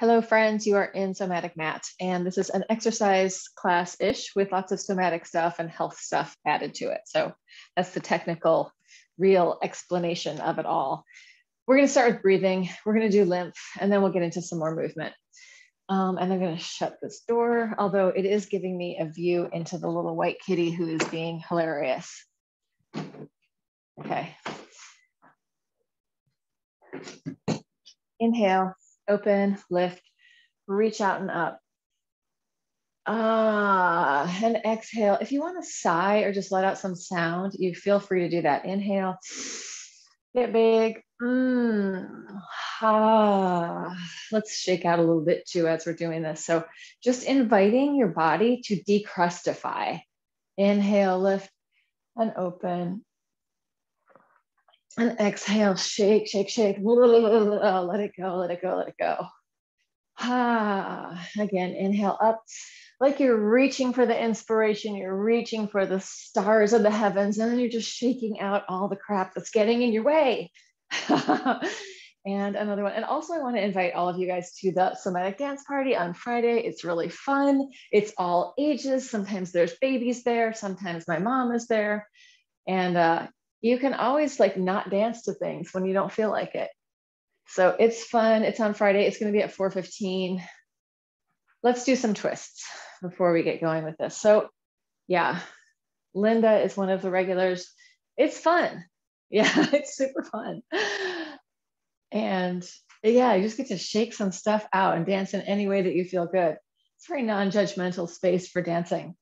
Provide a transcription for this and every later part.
Hello friends, you are in Somatic Mat, and this is an exercise class-ish with lots of somatic stuff and health stuff added to it. So that's the technical, real explanation of it all. We're gonna start with breathing, we're gonna do lymph, and then we'll get into some more movement. And I'm gonna shut this door, although it is giving me a view into the little white kitty who is being hilarious. Okay. Inhale. Open, lift, reach out and up. And exhale. If you want to sigh or just let out some sound, you feel free to do that. Inhale, get big. Let's shake out a little bit too as we're doing this. So just inviting your body to decrustify. Inhale, lift and open. And exhale, shake, shake, shake. Let it go, let it go, let it go. Again, inhale up, like you're reaching for the inspiration, you're reaching for the stars of the heavens, and then you're just shaking out all the crap that's getting in your way. And another one. And also I want to invite all of you guys to the Somatic Dance Party on Friday. It's really fun. It's all ages. Sometimes there's babies there. Sometimes my mom is there. And you can always like not dance to things when you don't feel like it. So it's fun. It's on Friday. It's going to be at 4:15. Let's do some twists before we get going with this. So yeah, Linda is one of the regulars. It's fun. Yeah, it's super fun. And yeah, you just get to shake some stuff out and dance in any way that you feel good. It's a very non-judgmental space for dancing.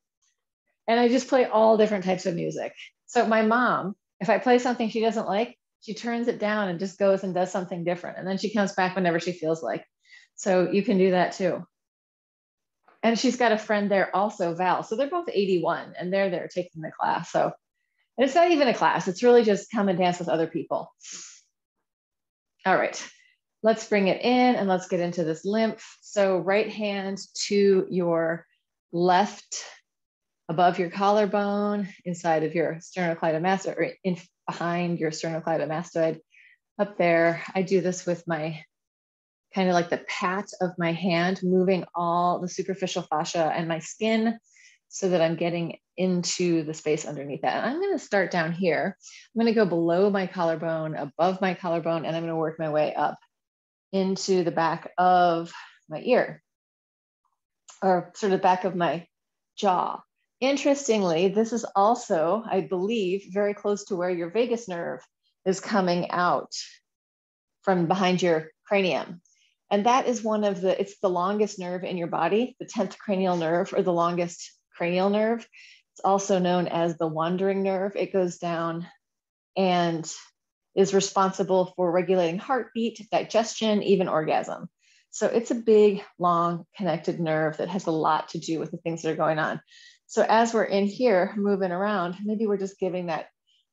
And I just play all different types of music. So my mom, if I play something she doesn't like, she turns it down and just goes and does something different. And then she comes back whenever she feels like. So you can do that too. And she's got a friend there also, Val. So they're both 81 and they're there taking the class. So and it's not even a class. It's really just come and dance with other people. All right, let's bring it in and let's get into this lymph. So right hand to your left, above your collarbone, inside of your sternocleidomastoid, or in behind your sternocleidomastoid, up there. I do this with my kind of like the pat of my hand, moving all the superficial fascia and my skin so that I'm getting into the space underneath that. And I'm going to start down here. I'm going to go below my collarbone, above my collarbone, and I'm going to work my way up into the back of my ear, or sort of back of my jaw. Interestingly, this is also, I believe, very close to where your vagus nerve is coming out from behind your cranium. And that is one of the, it's the longest nerve in your body, the 10th cranial nerve, or the longest cranial nerve. It's also known as the wandering nerve. It goes down and is responsible for regulating heartbeat, digestion, even orgasm. So it's a big, long, connected nerve that has a lot to do with the things that are going on. So as we're in here moving around, maybe we're just giving that,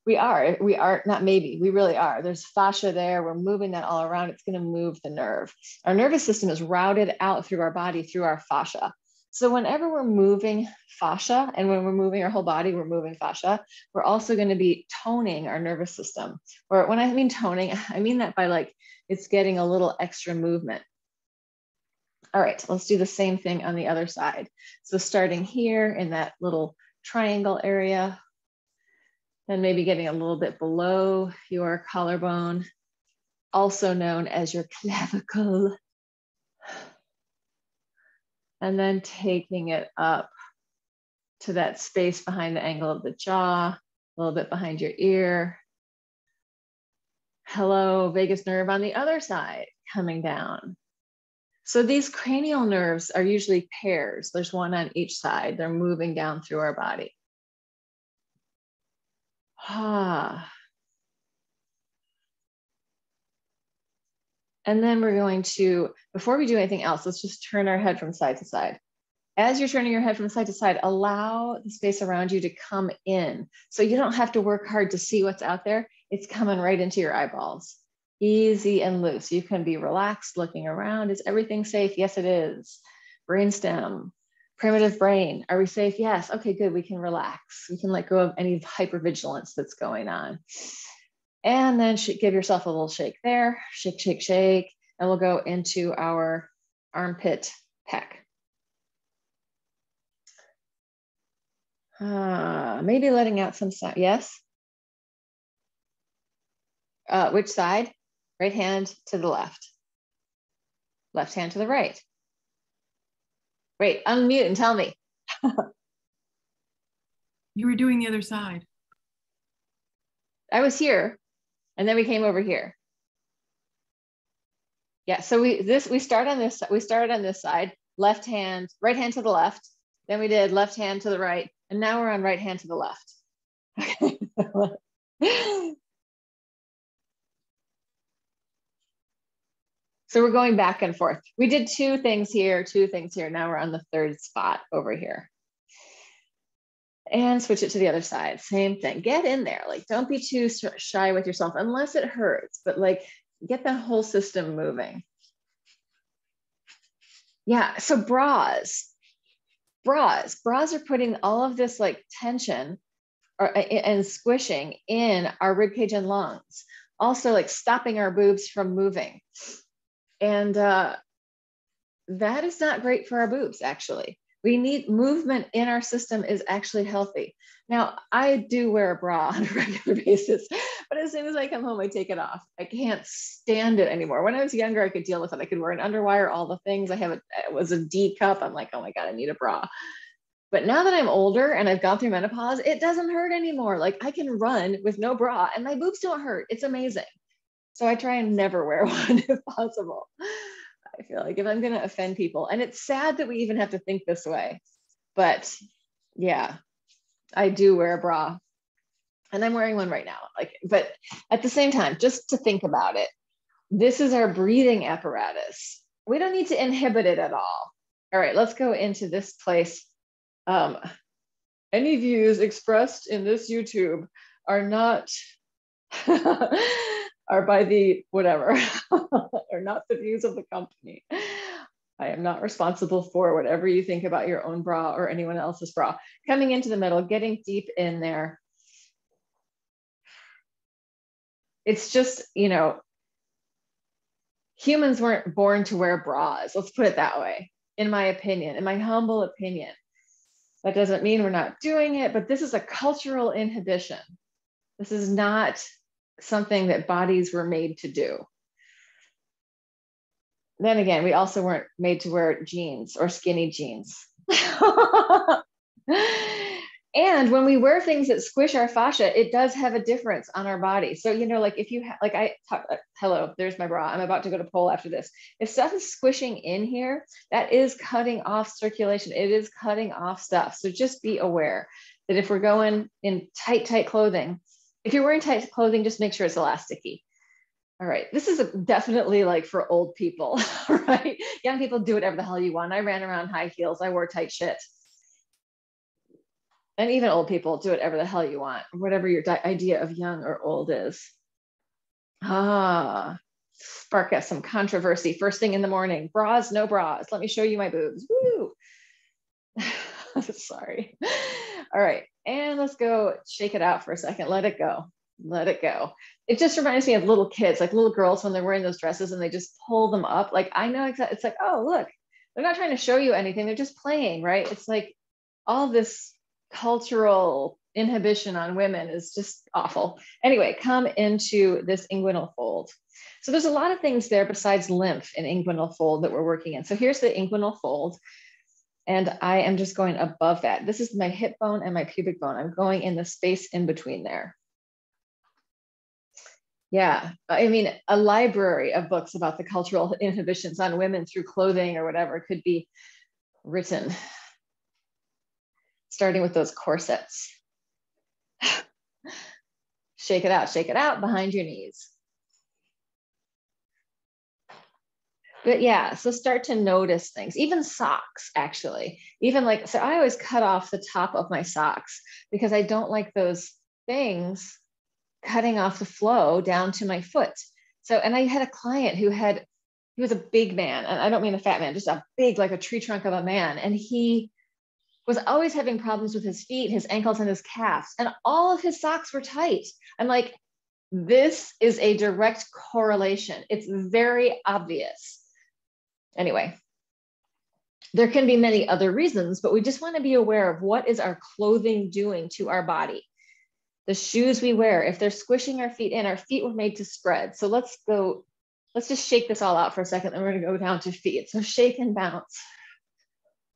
we are, not maybe, we really are. There's fascia there, we're moving that all around. It's gonna move the nerve. Our nervous system is routed out through our body, through our fascia. So whenever we're moving fascia, and when we're moving our whole body, we're moving fascia, we're also gonna be toning our nervous system. Or when I mean toning, I mean that by like, it's getting a little extra movement. All right, let's do the same thing on the other side. So starting here in that little triangle area, and maybe getting a little bit below your collarbone, also known as your clavicle. And then taking it up to that space behind the angle of the jaw, a little bit behind your ear. Hello, vagus nerve on the other side, coming down. So these cranial nerves are usually pairs. There's one on each side. They're moving down through our body. And then we're going to, before we do anything else, let's just turn our head from side to side. As you're turning your head from side to side, allow the space around you to come in. So you don't have to work hard to see what's out there. It's coming right into your eyeballs. Easy and loose. You can be relaxed, looking around. Is everything safe? Yes, it is. Brainstem, primitive brain. Are we safe? Yes. Okay, good. We can relax. We can let go of any hypervigilance that's going on. And then give yourself a little shake there. Shake, shake, shake. And we'll go into our armpit, pec. Maybe letting out some sound. Yes. Which side? Right hand to the left. Left hand to the right. Wait, unmute and tell me. You were doing the other side. I was here, and then we came over here. Yeah, so we start on this. We started on this side, left hand, right hand to the left. Then we did left hand to the right, and now we're on right hand to the left. So we're going back and forth. We did two things here, two things here. Now we're on the third spot over here. And switch it to the other side. Same thing. Get in there. Like, don't be too shy with yourself unless it hurts, but like get the whole system moving. Yeah, so bras are putting all of this like tension and squishing in our rib cage and lungs. Also like stopping our boobs from moving. And that is not great for our boobs, actually. We need movement in our system is actually healthy. Now, I do wear a bra on a regular basis, but as soon as I come home, I take it off. I can't stand it anymore. When I was younger, I could deal with it. I could wear an underwire, all the things. It was a D cup. I'm like, oh my God, I need a bra. But now that I'm older and I've gone through menopause, it doesn't hurt anymore. Like I can run with no bra and my boobs don't hurt. It's amazing. So I try and never wear one if possible. I feel like if I'm going to offend people, and it's sad that we even have to think this way, but yeah, I do wear a bra and I'm wearing one right now. But at the same time, just to think about it, this is our breathing apparatus. We don't need to inhibit it at all. All right, let's go into this place. Any views expressed in this YouTube are not are by the whatever, are not the views of the company. I am not responsible for whatever you think about your own bra or anyone else's bra. Coming into the middle, getting deep in there. It's just, you know, humans weren't born to wear bras. Let's put it that way, in my opinion, in my humble opinion. That doesn't mean we're not doing it, but this is a cultural inhibition. This is not something that bodies were made to do. Then again, we also weren't made to wear jeans or skinny jeans. And when we wear things that squish our fascia, it does have a difference on our body. So, you know, like if you hello, there's my bra. I'm about to go to pole after this. If stuff is squishing in here, that is cutting off circulation. It is cutting off stuff. So just be aware that if we're going in tight clothing, if you're wearing tight clothing, just make sure it's elasticy. All right, this is definitely like for old people, right? Young people, do whatever the hell you want. I ran around high heels. I wore tight shit. And even old people, do whatever the hell you want, whatever your idea of young or old is. Spark us some controversy first thing in the morning. Bras, no bras. Let me show you my boobs. Woo! Sorry. All right, and let's go shake it out for a second. Let it go. Let it go. It just reminds me of little kids, like little girls when they're wearing those dresses and they just pull them up. Like I know exactly. It's like, oh, look, they're not trying to show you anything. They're just playing, right? It's like all this cultural inhibition on women is just awful. Anyway, come into this inguinal fold. So there's a lot of things there besides lymph and inguinal fold that we're working in. So here's the inguinal fold. And I am just going above that. This is my hip bone and my pubic bone. I'm going in the space in between there. Yeah, I mean, a library of books about the cultural inhibitions on women through clothing or whatever could be written, starting with those corsets. Shake it out behind your knees. But yeah, so start to notice things, even socks, actually. Even like, so I always cut off the top of my socks because I don't like those things cutting off the flow down to my foot. So, and I had a client he was a big man, and I don't mean a fat man, just a big, like a tree trunk of a man. And he was always having problems with his feet, his ankles, and his calves. And all of his socks were tight. I'm like, this is a direct correlation. It's very obvious. Anyway, There can be many other reasons, but we just want to be aware of what is our clothing doing to our body. The shoes we wear, if they're squishing our feet were made to spread. So let's just shake this all out for a second, and we're going to go down to feet. So shake and bounce.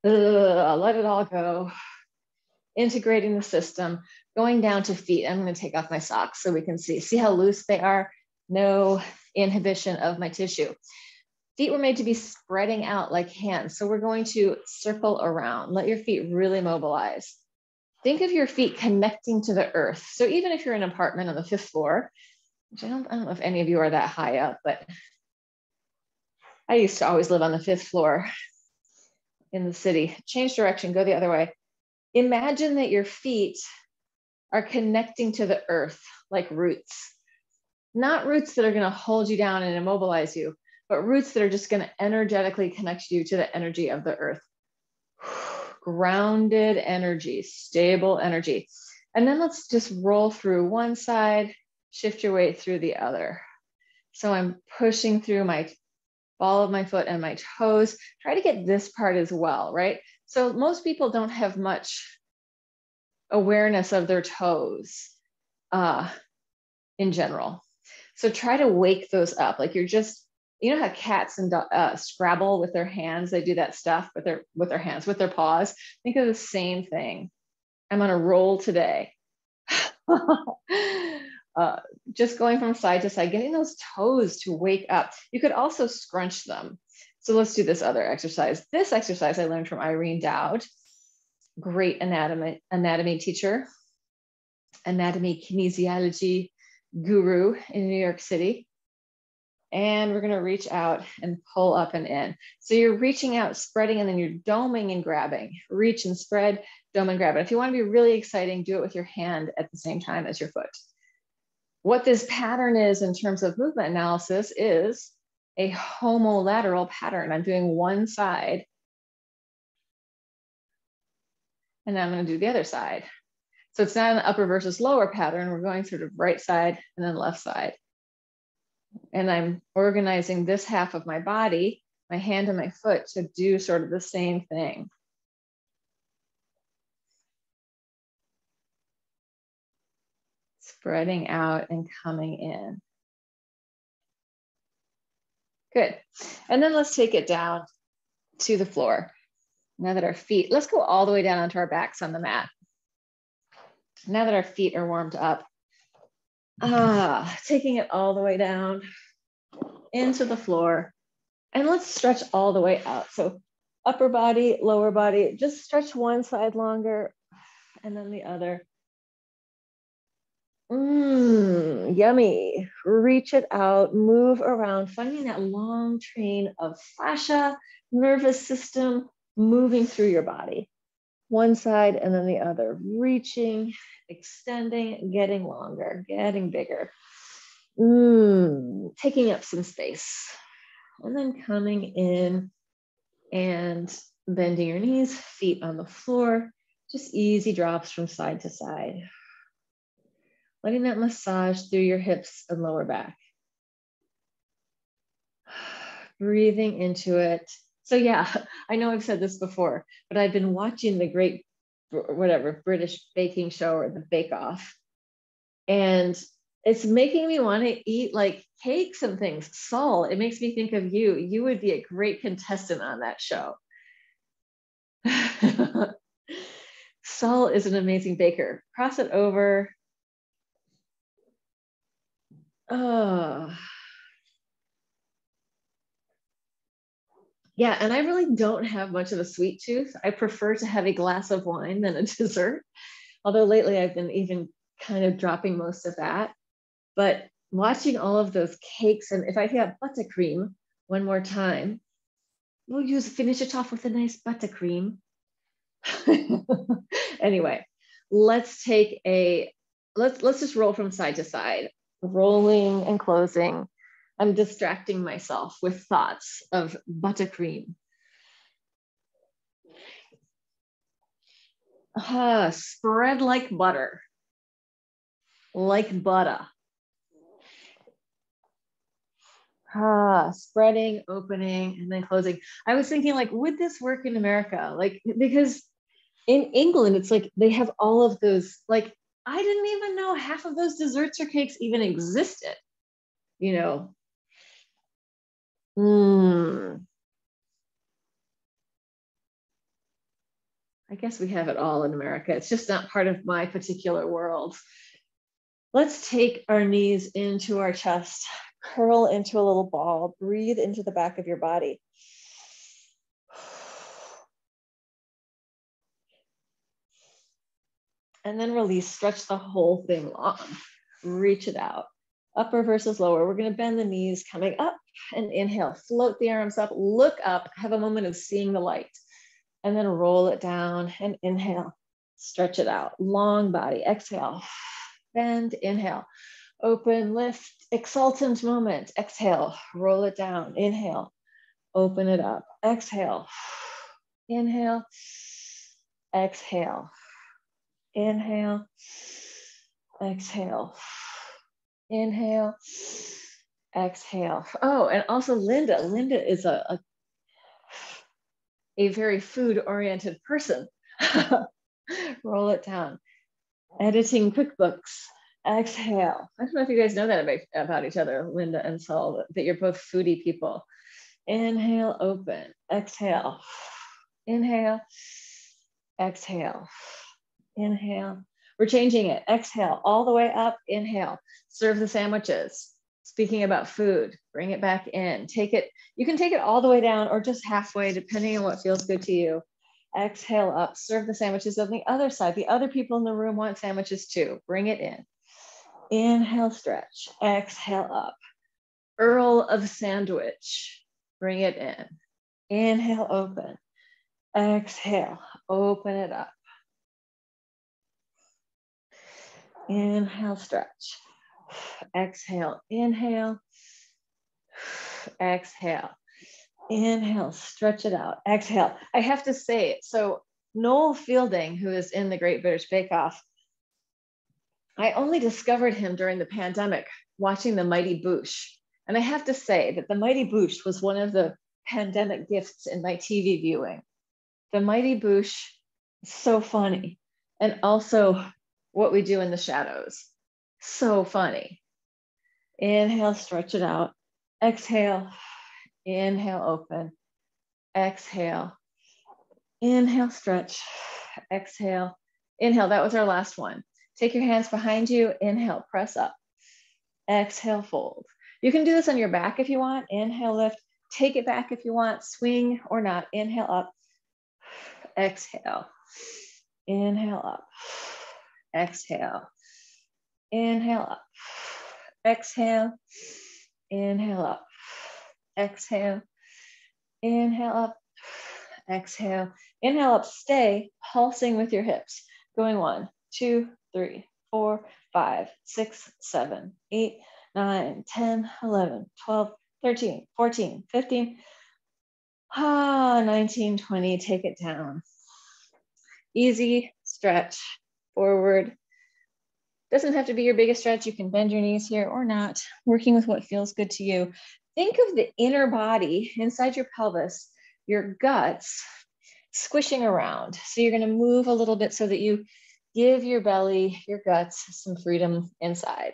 Let it all go. Integrating the system, going down to feet. I'm going to take off my socks so we can see how loose they are. No inhibition of my tissue. Feet were made to be spreading out like hands. So we're going to circle around. Let your feet really mobilize. Think of your feet connecting to the earth. So even if you're in an apartment on the 5th floor, which I don't know if any of you are that high up, but I used to always live on the 5th floor in the city. Change direction, go the other way. Imagine that your feet are connecting to the earth like roots. Not roots that are going to hold you down and immobilize you, but roots that are just going to energetically connect you to the energy of the earth. Grounded energy, stable energy. And then let's just roll through one side, shift your weight through the other. So I'm pushing through my ball of my foot and my toes. Try to get this part as well, right? So most people don't have much awareness of their toes in general. So try to wake those up. Like you're just, you know how cats and Scrabble with their hands, they do that stuff with their hands, with their paws. Think of the same thing. I'm on a roll today. Just going from side to side, getting those toes to wake up. You could also scrunch them. So let's do this other exercise. This exercise I learned from Irene Dowd, great anatomy teacher, anatomy kinesiology guru in New York City. And we're going to reach out and pull up and in. So you're reaching out, spreading, and then you're doming and grabbing. Reach and spread, dome and grab. And if you want to be really exciting, do it with your hand at the same time as your foot. What this pattern is in terms of movement analysis is a homolateral pattern. I'm doing one side, and then I'm going to do the other side. So it's not an upper versus lower pattern. We're going sort of right side and then left side. And I'm organizing this half of my body, my hand and my foot, to do sort of the same thing. Spreading out and coming in. Good. And then let's take it down to the floor. Now that our feet, let's go all the way down onto our backs on the mat. Now that our feet are warmed up, taking it all the way down into the floor. And let's stretch all the way out. So upper body, lower body, just stretch one side longer and then the other. Yummy. Reach it out, move around, finding that long train of fascia, nervous system moving through your body. One side and then the other, reaching, extending, getting longer, getting bigger. Taking up some space. And then coming in and bending your knees, feet on the floor, just easy drops from side to side. Letting that massage through your hips and lower back. Breathing into it. So yeah, I know I've said this before, but I've been watching the great, British baking show or the Bake Off. And it's making me want to eat like cakes and things. Saul, it makes me think of you. You would be a great contestant on that show. Saul is an amazing baker. Cross it over. Yeah, and I really don't have much of a sweet tooth. I prefer to have a glass of wine than a dessert. Although lately I've been even kind of dropping most of that. But watching all of those cakes, and if I have buttercream one more time, we'll finish it off with a nice buttercream. Anyway, let's just roll from side to side, rolling and closing. I'm distracting myself with thoughts of buttercream. Spread like butter. Like butter. Spreading, opening, and then closing. I was thinking, like, would this work in America? Like, because in England, it's like they have all of those, like, I didn't even know half of those desserts or cakes even existed, you know. I guess we have it all in America. It's just not part of my particular world. Let's take our knees into our chest, curl into a little ball, breathe into the back of your body. And then release, stretch the whole thing long. Reach it out. Upper versus lower. We're gonna bend the knees, coming up and inhale. Float the arms up, look up, have a moment of seeing the light. And then roll it down and inhale. Stretch it out, long body, exhale. Bend, inhale. Open, lift, exultant moment. Exhale, roll it down, inhale. Open it up, exhale. Inhale, exhale. Inhale, exhale, inhale, exhale. Oh, and also Linda. Linda is a very food-oriented person. Roll it down. Editing cookbooks. Exhale. I don't know if you guys know that about each other, Linda and Saul, that you're both foodie people. Inhale, open. Exhale. Inhale, exhale. Inhale. We're changing it. Exhale all the way up. Inhale. Serve the sandwiches. Speaking about food, bring it back in. Take it. You can take it all the way down or just halfway, depending on what feels good to you. Exhale up. Serve the sandwiches on the other side. The other people in the room want sandwiches too. Bring it in. Inhale, stretch. Exhale up. Earl of sandwich. Bring it in. Inhale, open. Exhale, open it up. Inhale, stretch. Exhale, inhale. Exhale. Inhale, stretch it out. Exhale. I have to say, so Noel Fielding, who is in the Great British Bake Off, I only discovered him during the pandemic watching The Mighty Boosh. And I have to say that The Mighty Boosh was one of the pandemic gifts in my TV viewing. The Mighty Boosh is so funny. And also What We Do in the Shadows. So funny. Inhale, stretch it out. Exhale. Inhale, open. Exhale. Inhale, stretch. Exhale. Inhale, that was our last one. Take your hands behind you. Inhale, press up. Exhale, fold. You can do this on your back if you want. Inhale, lift. Take it back if you want. Swing or not. Inhale, up. Exhale. Inhale, up. Exhale. Inhale, up. Exhale. Inhale, up. Exhale. Inhale, up. Exhale. Inhale, up. Stay pulsing with your hips. Going 1, 2, 3, 4, 5, 6, 7, 8, 9, 10, 11, 12, 13, 14, 15, 19, 20. Take it down. Easy stretch forward. Doesn't have to be your biggest stretch. You can bend your knees here or not, working with what feels good to you. Think of the inner body inside your pelvis, your guts squishing around. So you're going to move a little bit so that you give your belly, your guts some freedom inside.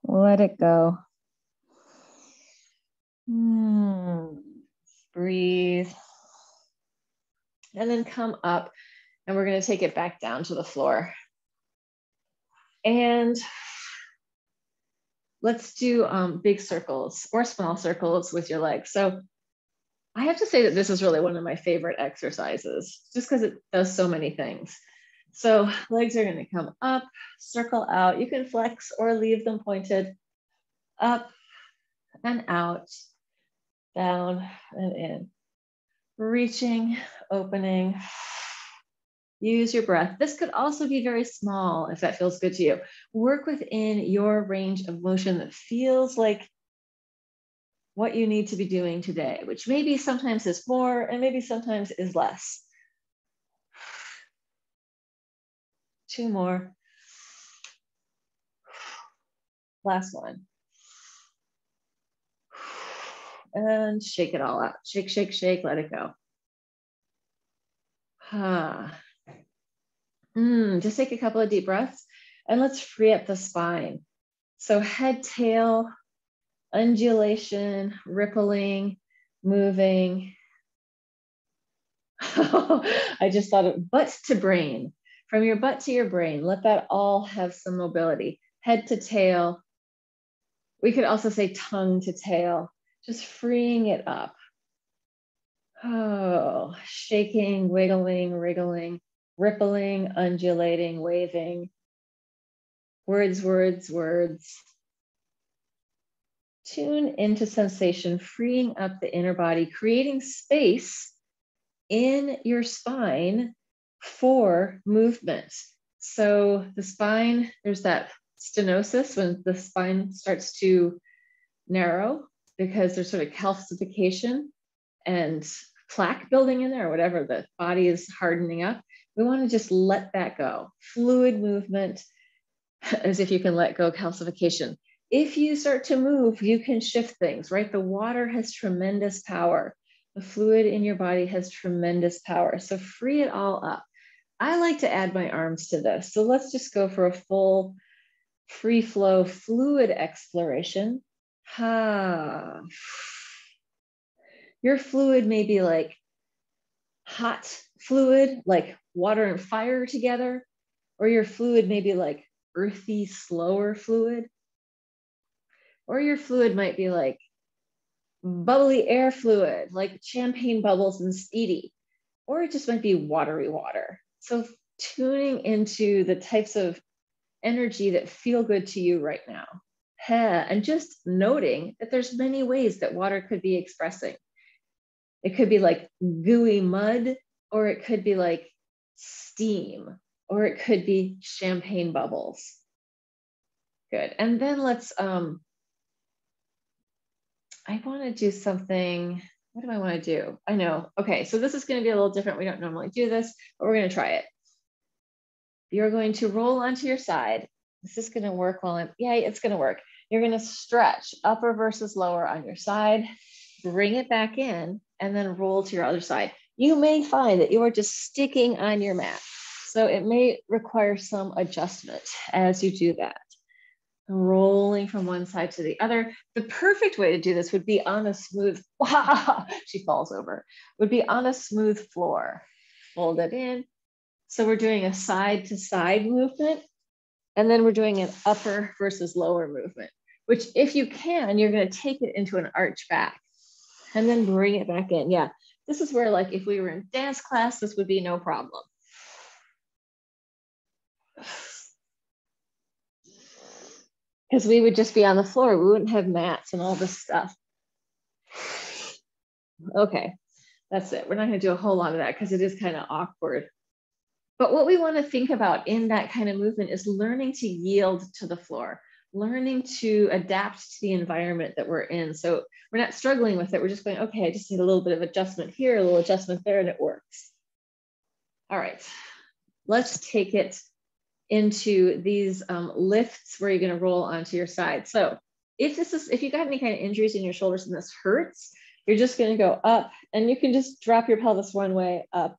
Let it go. Breathe. And then come up, and we're going to take it back down to the floor. And let's do big circles or small circles with your legs. So I have to say that this is really one of my favorite exercises, just because it does so many things. So legs are going to come up, circle out. You can flex or leave them pointed. Up and out, down and in. Reaching, opening. Use your breath. This could also be very small if that feels good to you. Work within your range of motion that feels like what you need to be doing today, which maybe sometimes is more and maybe sometimes is less. 2 more. Last one. And shake it all out. Shake, shake, shake, let it go. Just take a couple of deep breaths and let's free up the spine. So head, tail, undulation, rippling, moving. I just thought of butt to brain. From your butt to your brain, let that all have some mobility. Head to tail. We could also say tongue to tail, just freeing it up. Oh, shaking, wiggling, wriggling, rippling, undulating, waving. Words, words, words. Tune into sensation, freeing up the inner body, creating space in your spine for movement. So the spine, there's that stenosis when the spine starts to narrow because there's sort of calcification and plaque building in there or whatever, the body is hardening up. We want to just let that go. Fluid movement, as if you can let go calcification. If you start to move, you can shift things, right? The water has tremendous power. The fluid in your body has tremendous power. So free it all up. I like to add my arms to this. So let's just go for a full free flow fluid exploration. Ha. Your fluid may be like hot fluid, like water and fire together, or your fluid may be like earthy, slower fluid. Or your fluid might be like bubbly air fluid, like champagne bubbles and speedy, or it just might be watery water. So tuning into the types of energy that feel good to you right now. And just noting that there's many ways that water could be expressing. It could be like gooey mud, or it could be like steam, or it could be champagne bubbles. Good. And then let's, I want to do something. What do I want to do? I know. Okay, so this is going to be a little different. We don't normally do this, but we're going to try it. You're going to roll onto your side. This is going to work yeah, it's going to work. You're going to stretch upper versus lower on your side, bring it back in, and then roll to your other side. You may find that you are just sticking on your mat. So it may require some adjustment as you do that. Rolling from one side to the other. The perfect way to do this would be on a smooth, she falls over, would be on a smooth floor. Fold it in. So we're doing a side to side movement, and then we're doing an upper versus lower movement, which if you can, you're going to take it into an arch back and then bring it back in. Yeah, this is where like if we were in dance class, this would be no problem. Because we would just be on the floor. We wouldn't have mats and all this stuff. Okay, that's it. We're not going to do a whole lot of that because it is kind of awkward. But what we want to think about in that kind of movement is learning to yield to the floor, learning to adapt to the environment that we're in. So we're not struggling with it. We're just going, okay, I just need a little bit of adjustment here, a little adjustment there, and it works. All right, let's take it into these lifts where you're going to roll onto your side. So if you got any kind of injuries in your shoulders and this hurts, you're just going to go up, and you can just drop your pelvis one way, up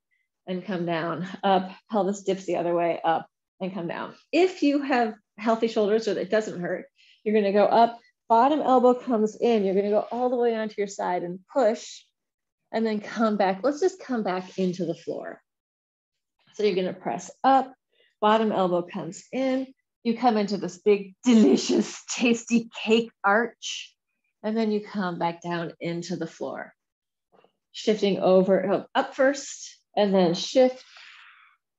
and come down, up, pelvis dips the other way, up and come down. If you have healthy shoulders or that doesn't hurt, you're going to go up, bottom elbow comes in, you're going to go all the way onto your side and push, and then come back. Let's just come back into the floor. So you're going to press up, bottom elbow comes in, you come into this big, delicious, tasty cake arch, and then you come back down into the floor. Shifting over, up first, and then shift,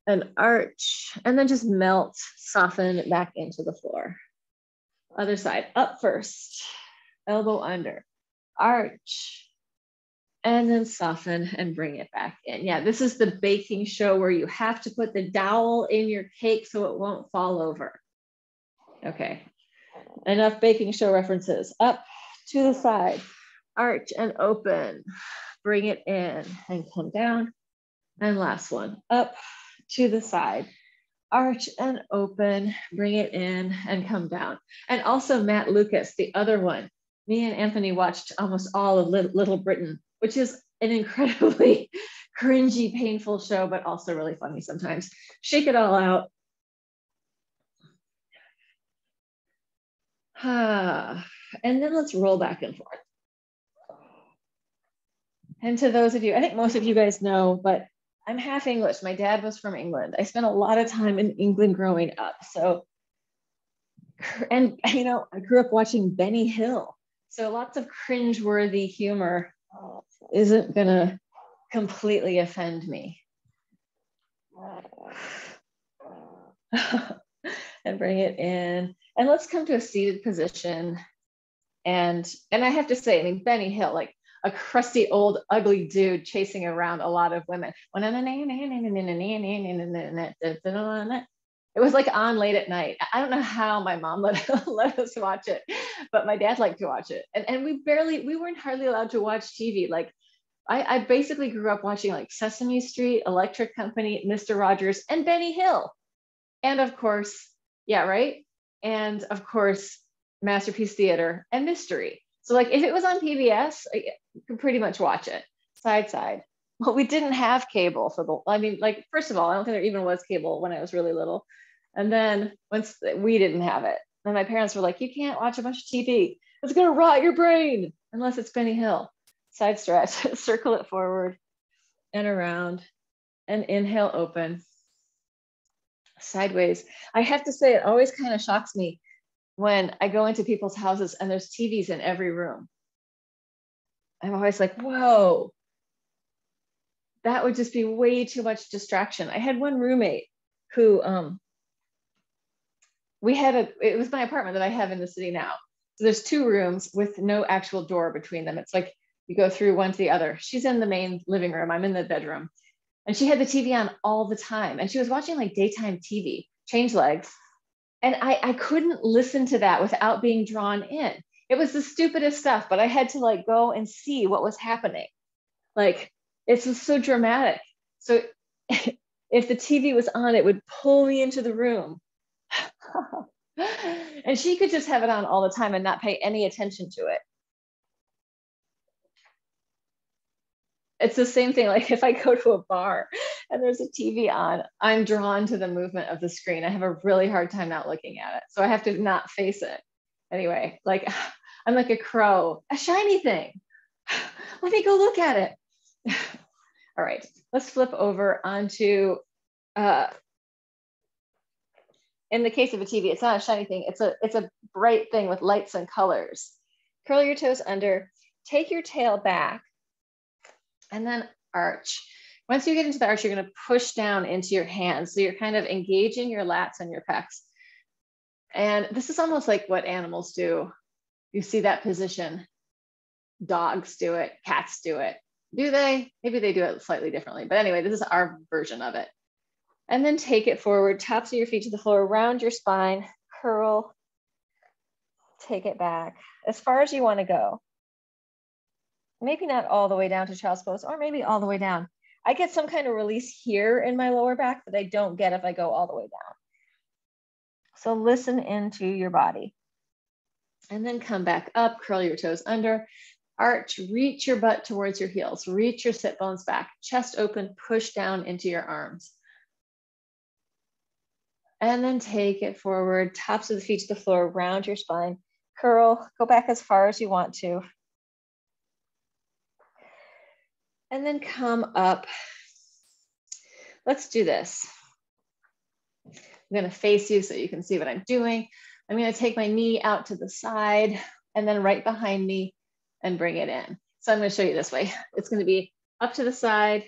an arch, and then just melt, soften back into the floor. Other side, up first, elbow under, arch, and then soften and bring it back in. Yeah, this is the baking show where you have to put the dowel in your cake so it won't fall over. Okay, enough baking show references. Up to the side, arch and open, bring it in and come down. And last one, up to the side, arch and open, bring it in and come down. And also Matt Lucas, the other one. Me and Anthony watched almost all of Little Britain, which is an incredibly cringy, painful show, but also really funny sometimes. Shake it all out. And then let's roll back and forth. And to those of you, I think most of you guys know, but I'm half English. My dad was from England. I spent a lot of time in England growing up. So, and you know, I grew up watching Benny Hill. So lots of cringeworthy humor isn't gonna completely offend me. And bring it in. And let's come to a seated position. And I have to say, I mean, Benny Hill, like a crusty old ugly dude chasing around a lot of women. It was like on late at night. I don't know how my mom let us watch it, but my dad liked to watch it. And we weren't hardly allowed to watch TV. Like I basically grew up watching like Sesame Street, Electric Company, Mr. Rogers, and Benny Hill. And of course, yeah, right? And of course, Masterpiece Theater and Mystery. So like if it was on PBS, I could pretty much watch it side. Well, we didn't have cable for I mean, like, first of all, I don't think there even was cable when I was really little. And then once we didn't have it, then my parents were like, you can't watch a bunch of TV. It's gonna rot your brain unless it's Benny Hill. Side stretch, circle it forward and around and inhale, open. Sideways. I have to say, it always kind of shocks me when I go into people's houses and there's TVs in every room. I'm always like, whoa, that would just be way too much distraction. I had one roommate who, it was my apartment that I have in the city now. So there's 2 rooms with no actual door between them. It's like you go through one to the other. She's in the main living room. I'm in the bedroom. And she had the TV on all the time. And she was watching like daytime TV, change legs. And I couldn't listen to that without being drawn in. It was the stupidest stuff, but I had to like go and see what was happening. Like, it's just so dramatic. So if the TV was on, it would pull me into the room. And she could just have it on all the time and not pay any attention to it. It's the same thing. Like if I go to a bar and there's a TV on, I'm drawn to the movement of the screen. I have a really hard time not looking at it. So I have to not face it. Anyway, like I'm like a crow, a shiny thing. Let me go look at it. All right, let's flip over onto, in the case of a TV, it's not a shiny thing. It's a bright thing with lights and colors. Curl your toes under, take your tail back, and then arch. Once you get into the arch, you're gonna push down into your hands. So you're kind of engaging your lats and your pecs. And this is almost like what animals do. You see that position. Dogs do it, cats do it. Do they? Maybe they do it slightly differently. But anyway, this is our version of it. And then take it forward, tops of your feet to the floor, round your spine, curl, take it back as far as you wanna go. Maybe not all the way down to child's pose, or maybe all the way down. I get some kind of release here in my lower back that I don't get if I go all the way down. So listen into your body. And then come back up, curl your toes under, arch, reach your butt towards your heels, reach your sit bones back, chest open, push down into your arms. And then take it forward, tops of the feet to the floor, round your spine, curl, go back as far as you want to. And then come up. Let's do this. I'm gonna face you so you can see what I'm doing. I'm gonna take my knee out to the side and then right behind me and bring it in. So I'm gonna show you this way. It's gonna be up to the side,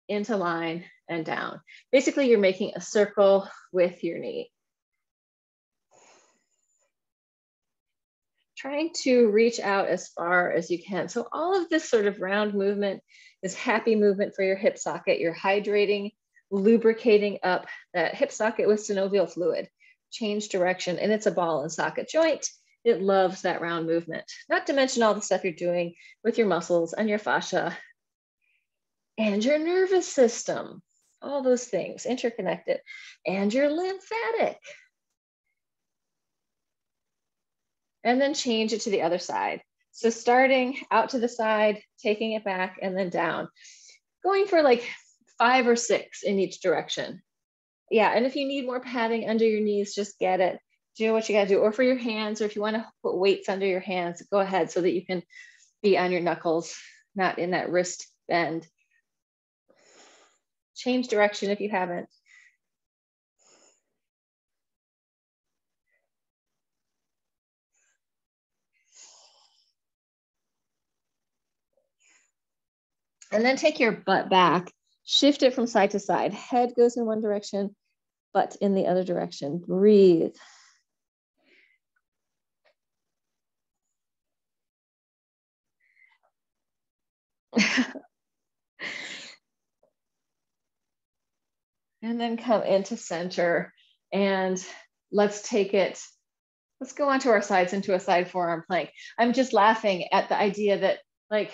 into line, and down. Basically, you're making a circle with your knee. Trying to reach out as far as you can. So all of this sort of round movement is happy movement for your hip socket. You're hydrating, lubricating up that hip socket with synovial fluid. Change direction, and it's a ball and socket joint. It loves that round movement. Not to mention all the stuff you're doing with your muscles and your fascia and your nervous system. all those things interconnected, and your lymphatic. And then change it to the other side. So starting out to the side, taking it back and then down, going for like 5 or 6 in each direction. Yeah, and if you need more padding under your knees, just get it. Do what you gotta do. Or for your hands, or if you wanna put weights under your hands, go ahead so that you can be on your knuckles, not in that wrist bend. Change direction if you haven't. And then take your butt back, shift it from side to side. Head goes in one direction, butt in the other direction. Breathe. And then come into center, and let's take it, let's go onto our sides into a side forearm plank. I'm just laughing at the idea that like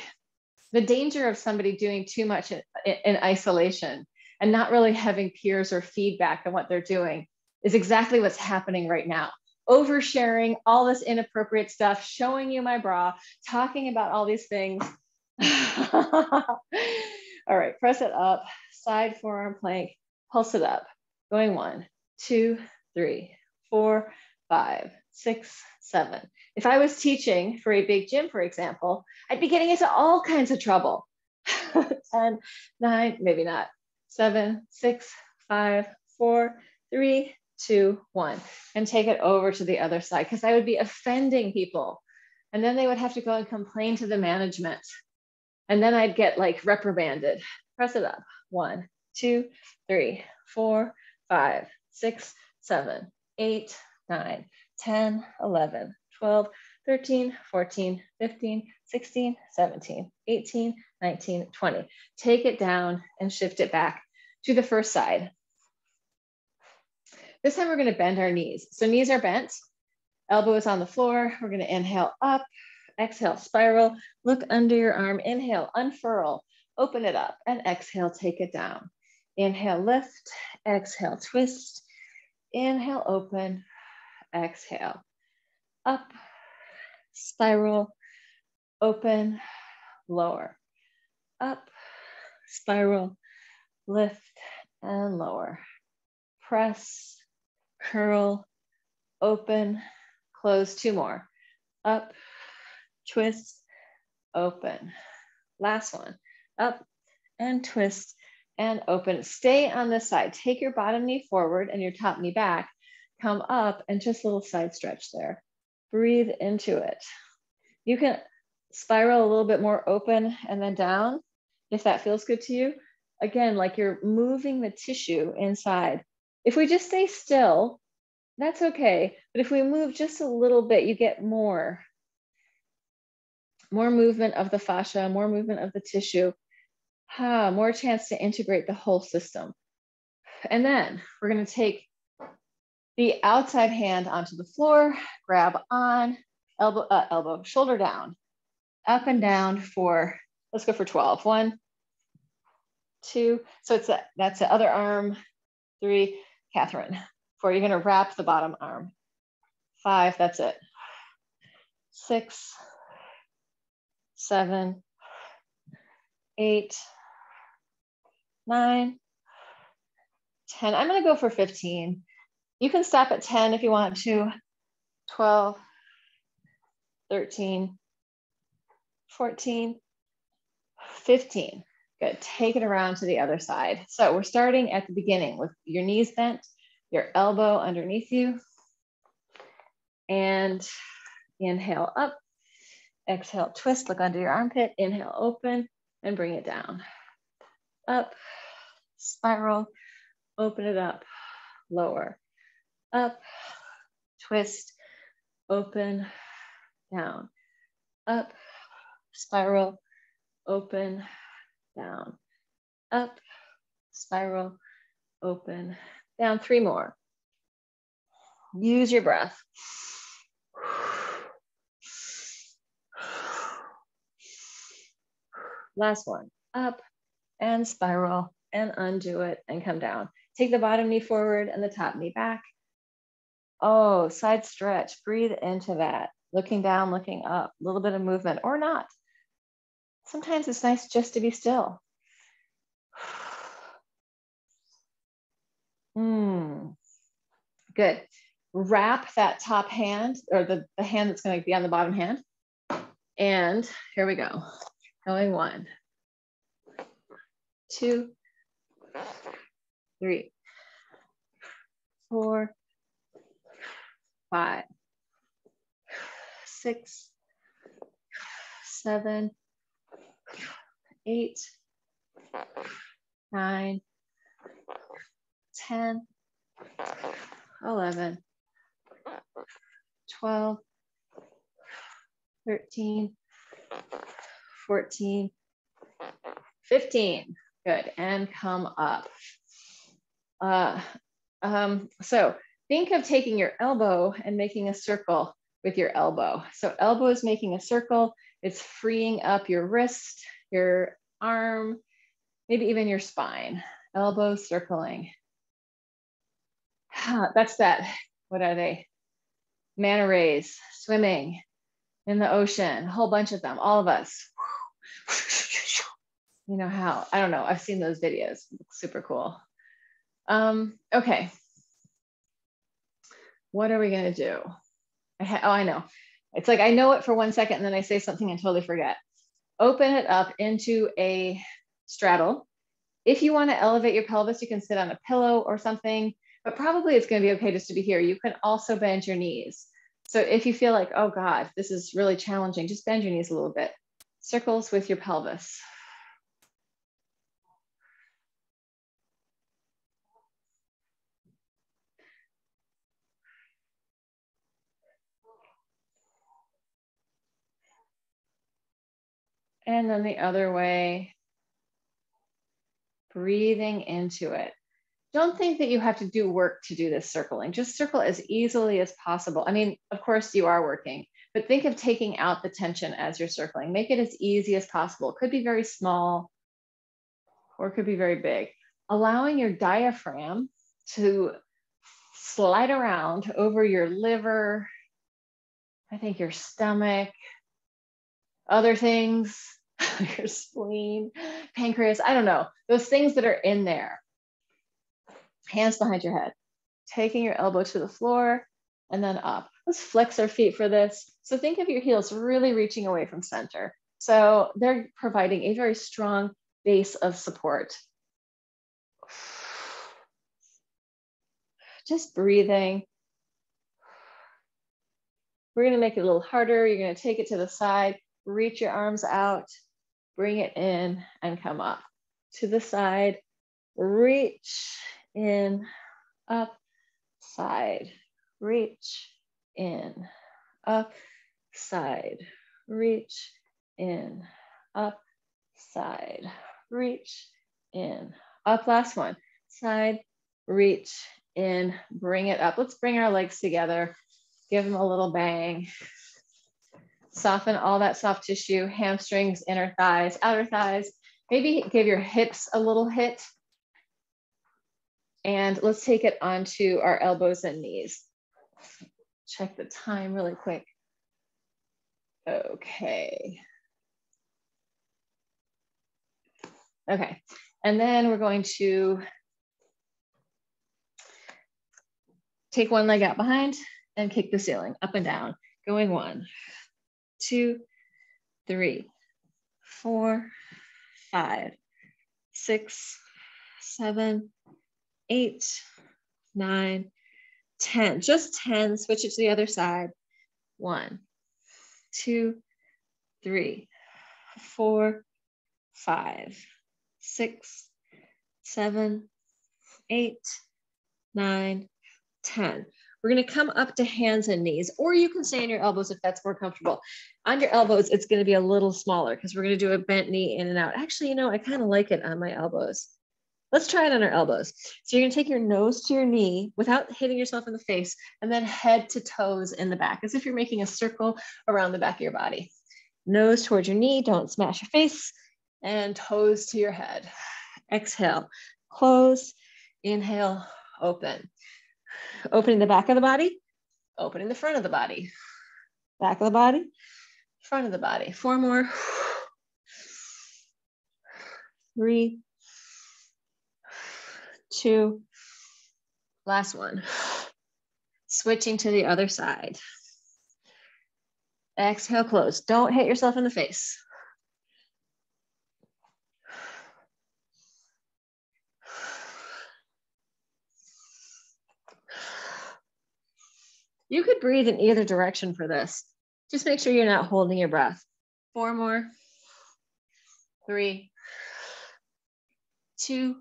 the danger of somebody doing too much in isolation and not really having peers or feedback on what they're doing is exactly what's happening right now. Oversharing all this inappropriate stuff, showing you my bra, talking about all these things. All right, press it up, side forearm plank, pulse it up, going 1, 2, 3, 4, 5, 6, 7. If I was teaching for a big gym, for example, I'd be getting into all kinds of trouble. 10, 9, maybe not. 7, 6, 5, 4, 3, 2, 1. And take it over to the other side because I would be offending people. And then they would have to go and complain to the management. And then I'd get like reprimanded. Press it up. 1, 2, 3, 4, 5, 6, 7, 8, 9, 10, 11, 12, 13, 14, 15, 16, 17, 18, 19, 20. Take it down and shift it back to the first side. This time we're going to bend our knees. So knees are bent, elbow is on the floor. We're going to inhale up, exhale, spiral, look under your arm, inhale, unfurl, open it up, and exhale, take it down. Inhale, lift, exhale, twist, inhale, open, exhale, up, spiral, open, lower, up, spiral, lift, and lower. Press, curl, open, close, 2 more. Up, twist, open. Last one, up and twist and open. Stay on this side. Take your bottom knee forward and your top knee back. Come up and just a little side stretch there. Breathe into it. You can spiral a little bit more open and then down if that feels good to you. Again, like you're moving the tissue inside. If we just stay still, that's okay. But if we move just a little bit, you get more movement of the fascia, more movement of the tissue, more chance to integrate the whole system. And then we're going to take the outside hand onto the floor, grab on, elbow, shoulder down, up and down for, let's go for 12. 1, 2, so that's the other arm. 3, Catherine. 4, you're going to wrap the bottom arm. 5, that's it. 6, 7, 8, 9, 10. I'm going to go for 15. You can stop at 10 if you want to. 12, 13, 14, 15. Good. Take it around to the other side. So we're starting at the beginning with your knees bent, your elbow underneath you, and inhale up, exhale, twist, look under your armpit, inhale, open, and bring it down. Up, spiral, open it up, lower, up, twist, open, down, up, spiral, open, down, up, spiral, open, down. 3 more. Use your breath. Last one, up and spiral and undo it and come down. Take the bottom knee forward and the top knee back. Oh, side stretch, breathe into that. Looking down, looking up, a little bit of movement or not. Sometimes it's nice just to be still. Good. Wrap that top hand or the hand that's going to be on the bottom hand. And here we go. Going 1, 2, 3, 4, 5, 6, 7, 8, 9, 10, 11, 12, 13, 14, 15. Good, and come up. So think of taking your elbow and making a circle with your elbow. So elbow is making a circle. It's freeing up your wrist, your arm, maybe even your spine. Elbow circling. That's that, what are they? Manta rays, swimming in the ocean, a whole bunch of them, all of us. You know how, I don't know, I've seen those videos, super cool. Okay, what are we gonna do? I know. It's like I know it for 1 second and then I say something and totally forget. Open it up into a straddle. If you wanna elevate your pelvis, you can sit on a pillow or something, but probably it's gonna be okay just to be here. You can also bend your knees. So if you feel like, oh God, this is really challenging, just bend your knees a little bit. Circles with your pelvis. And then the other way, breathing into it. Don't think that you have to do work to do this circling. Just circle as easily as possible. I mean, of course you are working, but think of taking out the tension as you're circling. Make it as easy as possible. It could be very small or it could be very big. Allowing your diaphragm to slide around over your liver, I think your stomach, other things, your spleen, pancreas, I don't know, those things that are in there. Hands behind your head, taking your elbow to the floor and then up. Let's flex our feet for this. So think of your heels really reaching away from center. So they're providing a very strong base of support. Just breathing. We're gonna make it a little harder. You're gonna take it to the side, reach your arms out, bring it in and come up. To the side, reach in, up, side, reach in, up, side, reach in, up, side, reach in, up. Last one, side, reach in, bring it up. Let's bring our legs together, give them a little bang. Soften all that soft tissue, hamstrings, inner thighs, outer thighs. Maybe give your hips a little hit. And let's take it onto our elbows and knees. Check the time really quick. Okay. Okay, and then we're going to take one leg out behind and kick the ceiling up and down. Going 1, 2, 3, 4, 5, 6, 7, 8, 9, 10. Just 10. Switch it to the other side. 1, 2, 3, 4, 5, 6, 7, 8, 9, 10. We're going to come up to hands and knees, or you can stay on your elbows if that's more comfortable. On your elbows, it's going to be a little smaller because we're going to do a bent knee in and out. Actually, you know, I kind of like it on my elbows. Let's try it on our elbows. So you're going to take your nose to your knee without hitting yourself in the face, and then head to toes in the back, as if you're making a circle around the back of your body. Nose towards your knee, don't smash your face, and toes to your head. Exhale, close, inhale, open. Opening the back of the body, opening the front of the body. Back of the body, front of the body. 4 more. 3, 2, last one. Switching to the other side. Exhale, close. Don't hit yourself in the face. You could breathe in either direction for this. Just make sure you're not holding your breath. 4 more. 3, 2,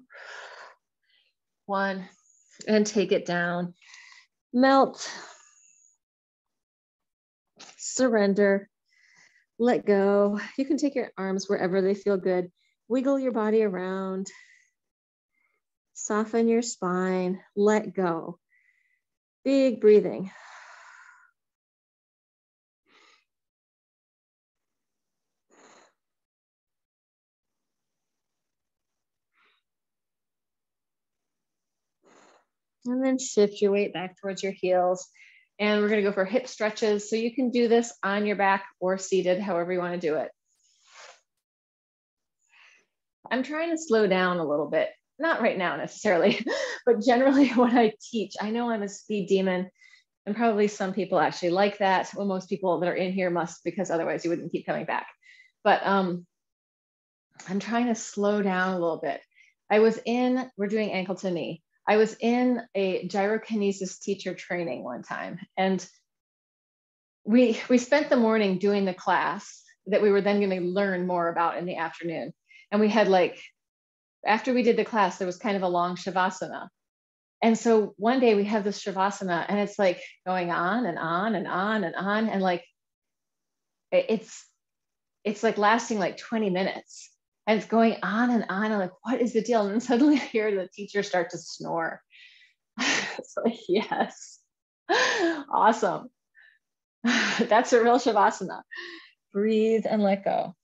1, and take it down. Melt. Surrender. Let go. You can take your arms wherever they feel good. Wiggle your body around. Soften your spine. Let go. Big breathing. And then shift your weight back towards your heels. And we're going to go for hip stretches. So you can do this on your back or seated, however you want to do it. I'm trying to slow down a little bit. Not right now necessarily, but generally when I teach, I know I'm a speed demon, and probably some people actually like that. Well, most people that are in here must, because otherwise you wouldn't keep coming back. But I'm trying to slow down a little bit. We're doing ankle to knee. I was in a gyrokinesis teacher training one time, and we spent the morning doing the class that we were then going to learn more about in the afternoon. And we had after we did the class, there was kind of a long shavasana. And so one day we have this shavasana, and it's like going on and on and on and on. And it's like lasting like 20 minutes. And it's going on and on. I'm like, what is the deal? And then suddenly I hear the teacher start to snore. It's like, yes, awesome. That's a real shavasana. Breathe and let go.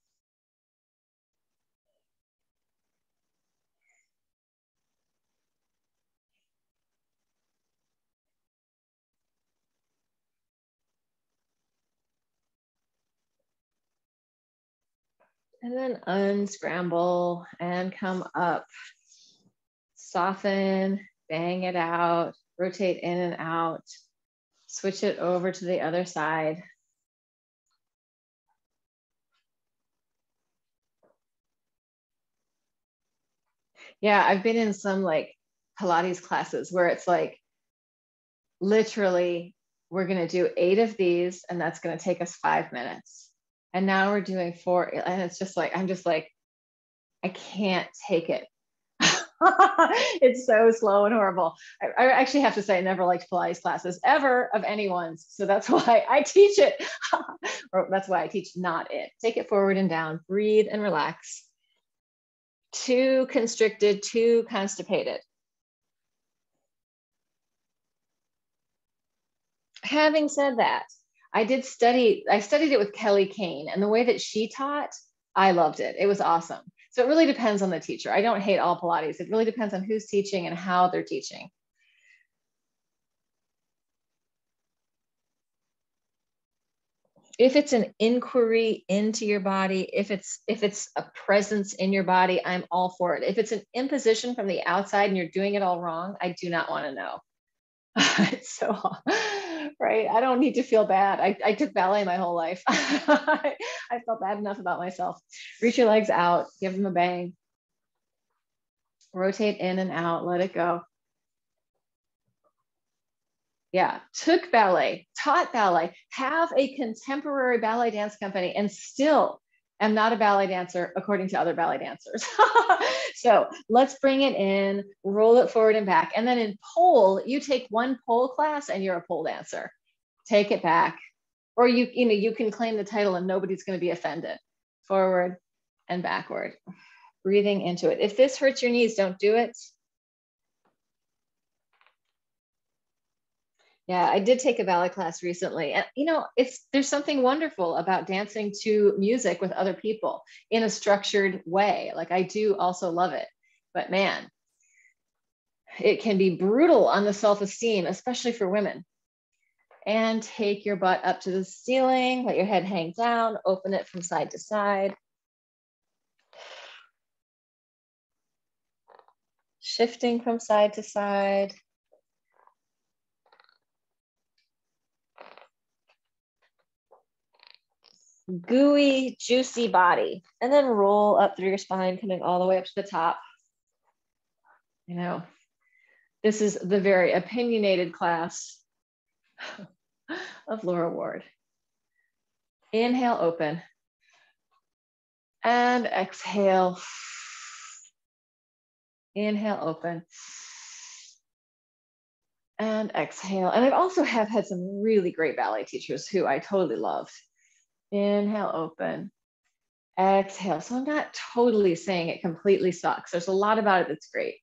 And then unscramble and come up. Soften, bang it out, rotate in and out. Switch it over to the other side. Yeah, I've been in some Pilates classes where it's literally, we're going to do 8 of these, and that's going to take us 5 minutes. And now we're doing 4, and it's just I'm just I can't take it. It's so slow and horrible. I actually have to say I never liked Pilates classes ever of anyone's. So that's why I teach it. Or that's why I teach not it. Take it forward and down, breathe and relax. Too constricted, too constipated. Having said that, I studied it with Kelly Kane, and the way that she taught, I loved it. It was awesome. So it really depends on the teacher. I don't hate all Pilates. It really depends on who's teaching and how they're teaching. If it's an inquiry into your body, if it's a presence in your body, I'm all for it. If it's an imposition from the outside and you're doing it all wrong, I do not want to know. It's so right. I don't need to feel bad. I took ballet my whole life. I felt bad enough about myself. Reach your legs out, give them a bang. Rotate in and out, let it go. Yeah, took ballet, taught ballet, have a contemporary ballet dance company, and still am not a ballet dancer according to other ballet dancers. So let's bring it in, roll it forward and back. And then in pole, you take one pole class and you're a pole dancer. Take it back. Or you can claim the title and nobody's going to be offended. Forward and backward. Breathing into it. If this hurts your knees, don't do it. Yeah, I did take a ballet class recently. And there's something wonderful about dancing to music with other people in a structured way. I do also love it. but man, it can be brutal on the self-esteem, especially for women. And take your butt up to the ceiling, let your head hang down, open it from side to side. Shifting from side to side. Gooey, juicy body. And then roll up through your spine, coming all the way up to the top. You know, this is the very opinionated class of Laura Ward. Inhale, open. And exhale. Inhale, open. And exhale. And I've also had some really great ballet teachers who I totally loved. Inhale, open. Exhale. So I'm not totally saying it completely sucks. There's a lot about it that's great.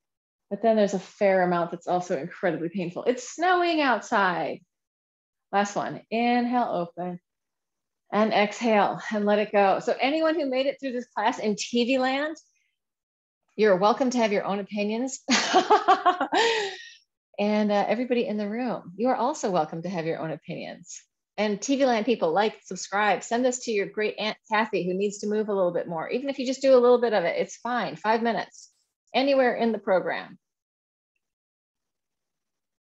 But then there's a fair amount that's also incredibly painful. It's snowing outside. Last one. Inhale, open. And exhale and let it go. So anyone who made it through this class in TV land, you're welcome to have your own opinions. And everybody in the room, you are also welcome to have your own opinions. And TV land people, like, subscribe, send this to your great Aunt Kathy who needs to move a little bit more. Even if you just do a little bit of it, it's fine, 5 minutes, anywhere in the program.